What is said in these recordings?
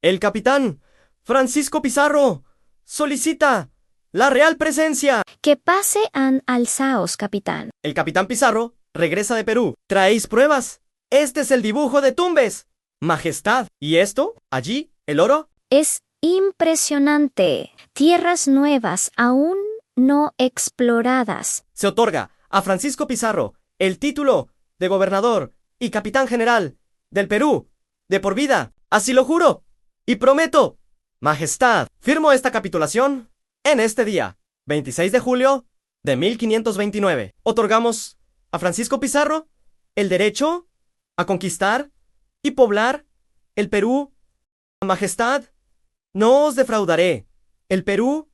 El capitán Francisco Pizarro solicita la real presencia. Que pase an alzaos, capitán. El capitán Pizarro regresa de Perú. ¿Traéis pruebas? Este es el dibujo de Tumbes. Majestad. ¿Y esto? ¿Allí? ¿El oro? Es impresionante. Tierras nuevas aún no exploradas. Se otorga a Francisco Pizarro el título de gobernador y capitán general del Perú, de por vida. Así lo juro y prometo. Majestad, firmo esta capitulación en este día, 26 de julio de 1529. Otorgamos a Francisco Pizarro el derecho a conquistar y poblar el Perú. Majestad, no os defraudaré. El Perú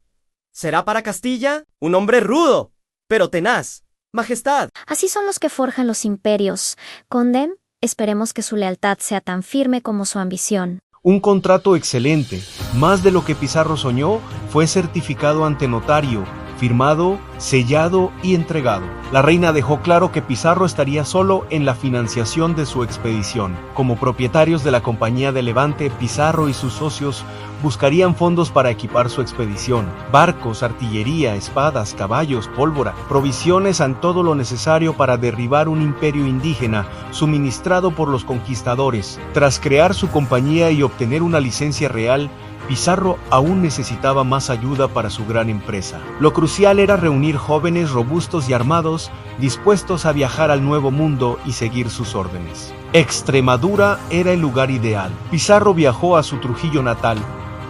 será para Castilla un hombre rudo, pero tenaz. Majestad. Así son los que forjan los imperios. Conde, esperemos que su lealtad sea tan firme como su ambición. Un contrato excelente, más de lo que Pizarro soñó, fue certificado ante notario, firmado, sellado y entregado. La reina dejó claro que Pizarro estaría solo en la financiación de su expedición. Como propietarios de la Compañía de Levante, Pizarro y sus socios buscarían fondos para equipar su expedición: barcos, artillería, espadas, caballos, pólvora, provisiones, en todo lo necesario para derribar un imperio indígena suministrado por los conquistadores. Tras crear su compañía y obtener una licencia real, Pizarro aún necesitaba más ayuda para su gran empresa. Lo crucial era reunir jóvenes robustos y armados, dispuestos a viajar al Nuevo Mundo y seguir sus órdenes. Extremadura era el lugar ideal. Pizarro viajó a su Trujillo natal,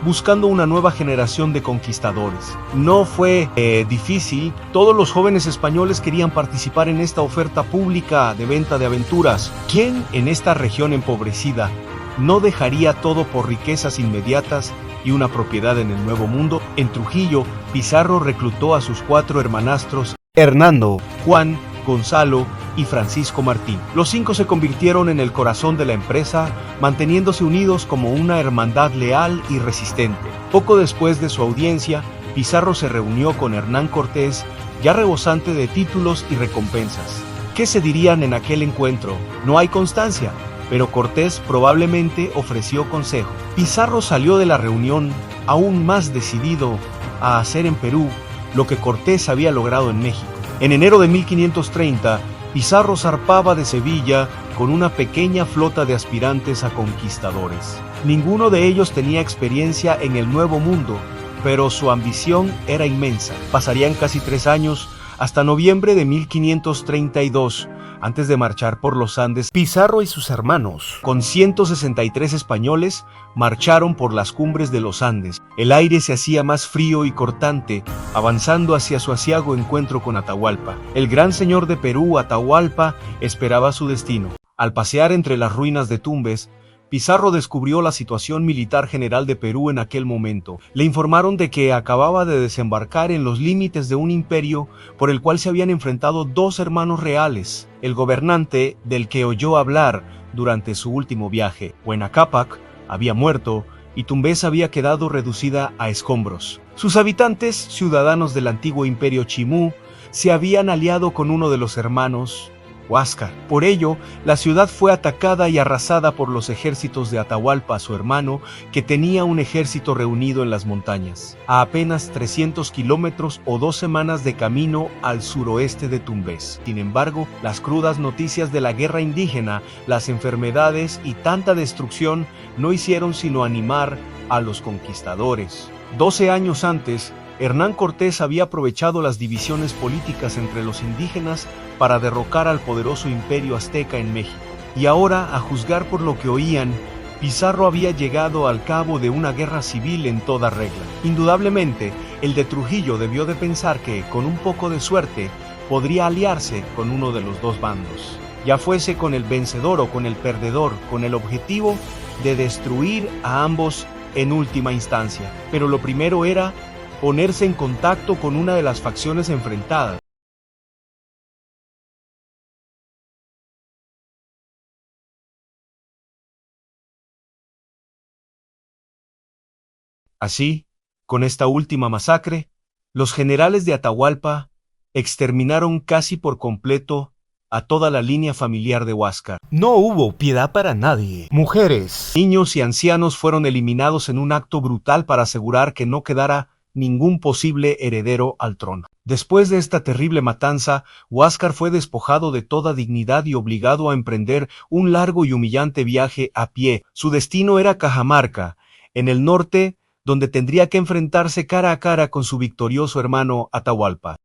buscando una nueva generación de conquistadores. No fue difícil. Todos los jóvenes españoles querían participar en esta oferta pública de venta de aventuras. ¿Quién en esta región empobrecida no dejaría todo por riquezas inmediatas y una propiedad en el Nuevo Mundo? En Trujillo, Pizarro reclutó a sus 4 hermanastros: Hernando, Juan, Gonzalo y Francisco Martín. Los 5 se convirtieron en el corazón de la empresa, manteniéndose unidos como una hermandad leal y resistente. Poco después de su audiencia, Pizarro se reunió con Hernán Cortés, ya rebosante de títulos y recompensas. ¿Qué se dirían en aquel encuentro? No hay constancia, pero Cortés probablemente ofreció consejo. Pizarro salió de la reunión aún más decidido a hacer en Perú lo que Cortés había logrado en México. En enero de 1530, Pizarro zarpaba de Sevilla con una pequeña flota de aspirantes a conquistadores. Ninguno de ellos tenía experiencia en el Nuevo Mundo, pero su ambición era inmensa. Pasarían casi 3 años, hasta noviembre de 1532, antes de marchar por los Andes. Pizarro y sus hermanos, con 163 españoles, marcharon por las cumbres de los Andes. El aire se hacía más frío y cortante, avanzando hacia su aciago encuentro con Atahualpa. El gran señor de Perú, Atahualpa, esperaba su destino. Al pasear entre las ruinas de Tumbes, Pizarro descubrió la situación militar general de Perú en aquel momento. Le informaron de que acababa de desembarcar en los límites de un imperio por el cual se habían enfrentado 2 hermanos reales. El gobernante del que oyó hablar durante su último viaje, Huayna Cápac, había muerto y Tumbes había quedado reducida a escombros. Sus habitantes, ciudadanos del antiguo imperio Chimú, se habían aliado con uno de los hermanos, Huáscar. Por ello, la ciudad fue atacada y arrasada por los ejércitos de Atahualpa, su hermano, que tenía un ejército reunido en las montañas, a apenas 300 kilómetros o 2 semanas de camino al suroeste de Tumbes. Sin embargo, las crudas noticias de la guerra indígena, las enfermedades y tanta destrucción no hicieron sino animar a los conquistadores. 12 años antes, Hernán Cortés había aprovechado las divisiones políticas entre los indígenas para derrocar al poderoso imperio azteca en México. Y ahora, a juzgar por lo que oían, Pizarro había llegado al cabo de una guerra civil en toda regla. Indudablemente, el de Trujillo debió de pensar que, con un poco de suerte, podría aliarse con uno de los 2 bandos, ya fuese con el vencedor o con el perdedor, con el objetivo de destruir a ambos en última instancia. Pero lo primero era ponerse en contacto con una de las facciones enfrentadas. Así, con esta última masacre, los generales de Atahualpa exterminaron casi por completo a toda la línea familiar de Huáscar. No hubo piedad para nadie. Mujeres, Niños y ancianos fueron eliminados en un acto brutal para asegurar que no quedara ningún posible heredero al trono. Después de esta terrible matanza, Huáscar fue despojado de toda dignidad y obligado a emprender un largo y humillante viaje a pie. Su destino era Cajamarca, en el norte, donde tendría que enfrentarse cara a cara con su victorioso hermano Atahualpa.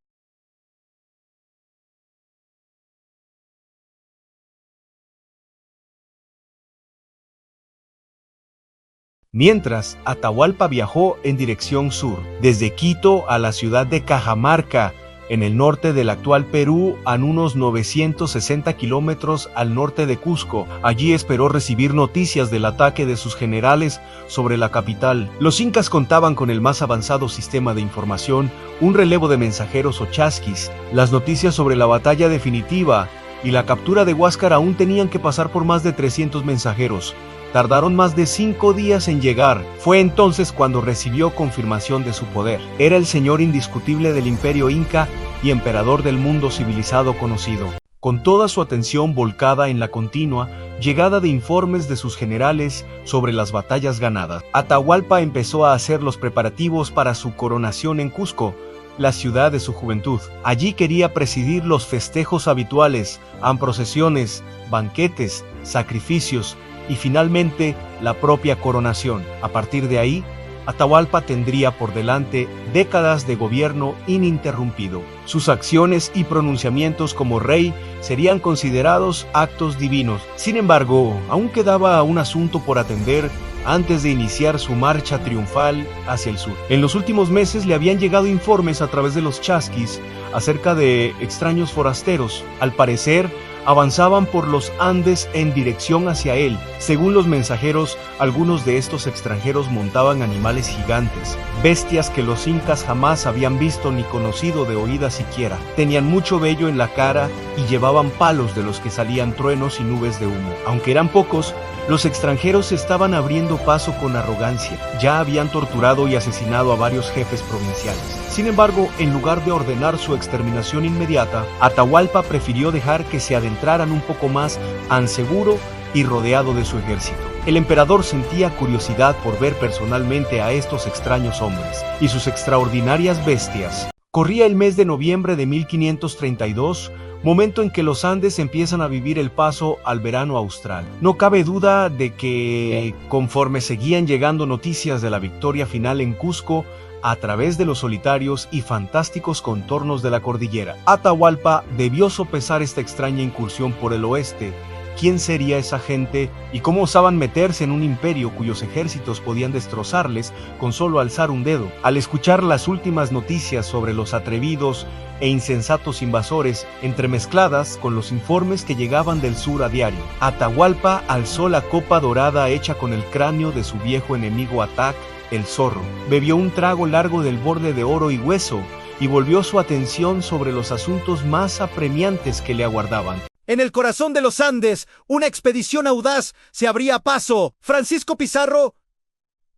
Mientras, Atahualpa viajó en dirección sur, desde Quito a la ciudad de Cajamarca, en el norte del actual Perú, a unos 960 kilómetros al norte de Cusco. Allí esperó recibir noticias del ataque de sus generales sobre la capital. Los incas contaban con el más avanzado sistema de información, un relevo de mensajeros o chasquis. Las noticias sobre la batalla definitiva y la captura de Huáscar aún tenían que pasar por más de 300 mensajeros. Tardaron más de 5 días en llegar. Fue entonces cuando recibió confirmación de su poder. Era el señor indiscutible del imperio inca y emperador del mundo civilizado conocido. Con toda su atención volcada en la continua llegada de informes de sus generales sobre las batallas ganadas, Atahualpa empezó a hacer los preparativos para su coronación en Cusco, la ciudad de su juventud. Allí quería presidir los festejos habituales, procesiones, banquetes, sacrificios, y finalmente la propia coronación. A partir de ahí, Atahualpa tendría por delante décadas de gobierno ininterrumpido. Sus acciones y pronunciamientos como rey serían considerados actos divinos. Sin embargo, aún quedaba un asunto por atender antes de iniciar su marcha triunfal hacia el sur. En los últimos meses le habían llegado informes a través de los chasquis acerca de extraños forasteros. Al parecer, avanzaban por los Andes en dirección hacia él. Según los mensajeros, algunos de estos extranjeros montaban animales gigantes, bestias que los incas jamás habían visto ni conocido de oída siquiera. Tenían mucho vello en la cara y llevaban palos de los que salían truenos y nubes de humo. Aunque eran pocos, los extranjeros se estaban abriendo paso con arrogancia. Ya habían torturado y asesinado a varios jefes provinciales. Sin embargo, en lugar de ordenar su exterminación inmediata, Atahualpa prefirió dejar que se adentraran un poco más an seguro y rodeado de su ejército. El emperador sentía curiosidad por ver personalmente a estos extraños hombres y sus extraordinarias bestias. Corría el mes de noviembre de 1532, momento en que los Andes empiezan a vivir el paso al verano austral. No cabe duda de que, conforme seguían llegando noticias de la victoria final en Cusco, a través de los solitarios y fantásticos contornos de la cordillera, Atahualpa debió sopesar esta extraña incursión por el oeste. ¿Quién sería esa gente y cómo osaban meterse en un imperio cuyos ejércitos podían destrozarles con solo alzar un dedo? Al escuchar las últimas noticias sobre los atrevidos e insensatos invasores, entremezcladas con los informes que llegaban del sur a diario, Atahualpa alzó la copa dorada hecha con el cráneo de su viejo enemigo Atac, el zorro. Bebió un trago largo del borde de oro y hueso y volvió su atención sobre los asuntos más apremiantes que le aguardaban. En el corazón de los Andes, una expedición audaz se abría paso. Francisco Pizarro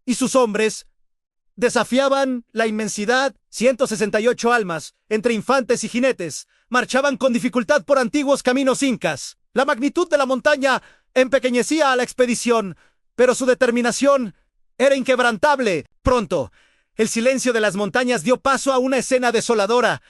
y sus hombres desafiaban la inmensidad. 168 almas, entre infantes y jinetes, marchaban con dificultad por antiguos caminos incas. La magnitud de la montaña empequeñecía a la expedición, pero su determinación era inquebrantable. Pronto, el silencio de las montañas dio paso a una escena desoladora.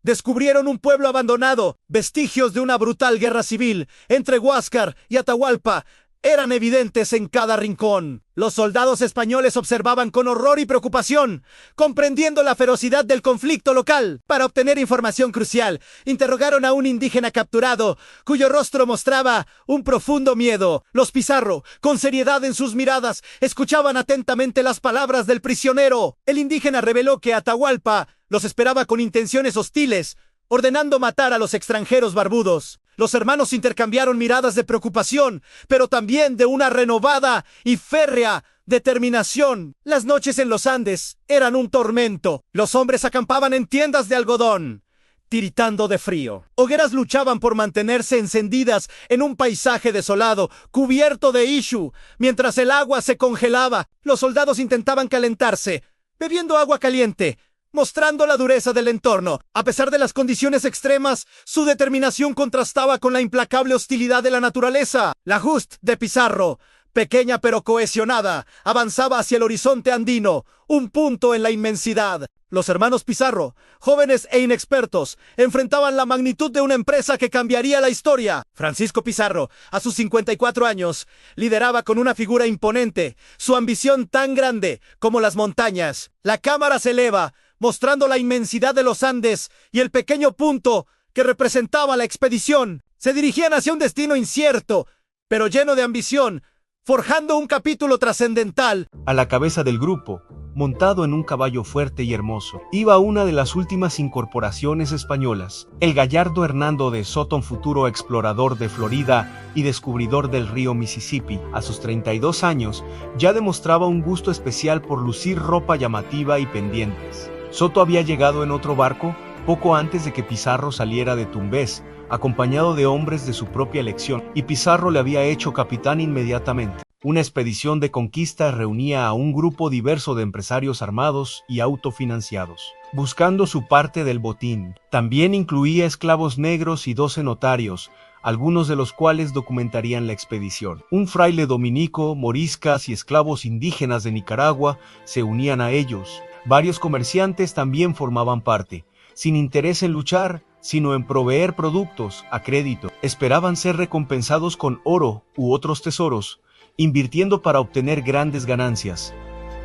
Descubrieron un pueblo abandonado, vestigios de una brutal guerra civil entre Huáscar y Atahualpa eran evidentes en cada rincón. Los soldados españoles observaban con horror y preocupación, comprendiendo la ferocidad del conflicto local. Para obtener información crucial, interrogaron a un indígena capturado, cuyo rostro mostraba un profundo miedo. Los Pizarro, con seriedad en sus miradas, escuchaban atentamente las palabras del prisionero. El indígena reveló que Atahualpa los esperaba con intenciones hostiles, ordenando matar a los extranjeros barbudos. Los hermanos intercambiaron miradas de preocupación, pero también de una renovada y férrea determinación. Las noches en los Andes eran un tormento. Los hombres acampaban en tiendas de algodón, tiritando de frío. Hogueras luchaban por mantenerse encendidas en un paisaje desolado, cubierto de ishu, mientras el agua se congelaba. Los soldados intentaban calentarse, bebiendo agua caliente, mostrando la dureza del entorno. A pesar de las condiciones extremas, su determinación contrastaba con la implacable hostilidad de la naturaleza. La Just de Pizarro, pequeña pero cohesionada, avanzaba hacia el horizonte andino, un punto en la inmensidad. Los hermanos Pizarro, jóvenes e inexpertos, enfrentaban la magnitud de una empresa que cambiaría la historia. Francisco Pizarro, a sus 54 años, lideraba con una figura imponente, su ambición tan grande como las montañas. La cámara se eleva, mostrando la inmensidad de los Andes y el pequeño punto que representaba la expedición. Se dirigían hacia un destino incierto, pero lleno de ambición, forjando un capítulo trascendental. A la cabeza del grupo, montado en un caballo fuerte y hermoso, iba una de las últimas incorporaciones españolas, el gallardo Hernando de Soto, futuro explorador de Florida y descubridor del río Mississippi. A sus 32 años, ya demostraba un gusto especial por lucir ropa llamativa y pendientes. Soto había llegado en otro barco poco antes de que Pizarro saliera de Tumbes, acompañado de hombres de su propia elección, y Pizarro le había hecho capitán inmediatamente. Una expedición de conquista reunía a un grupo diverso de empresarios armados y autofinanciados, buscando su parte del botín. También incluía esclavos negros y 12 notarios, algunos de los cuales documentarían la expedición. Un fraile dominico, moriscas y esclavos indígenas de Nicaragua se unían a ellos. Varios comerciantes también formaban parte, sin interés en luchar, sino en proveer productos a crédito. Esperaban ser recompensados con oro u otros tesoros, invirtiendo para obtener grandes ganancias.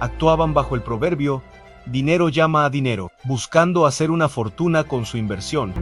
Actuaban bajo el proverbio, dinero llama a dinero, buscando hacer una fortuna con su inversión.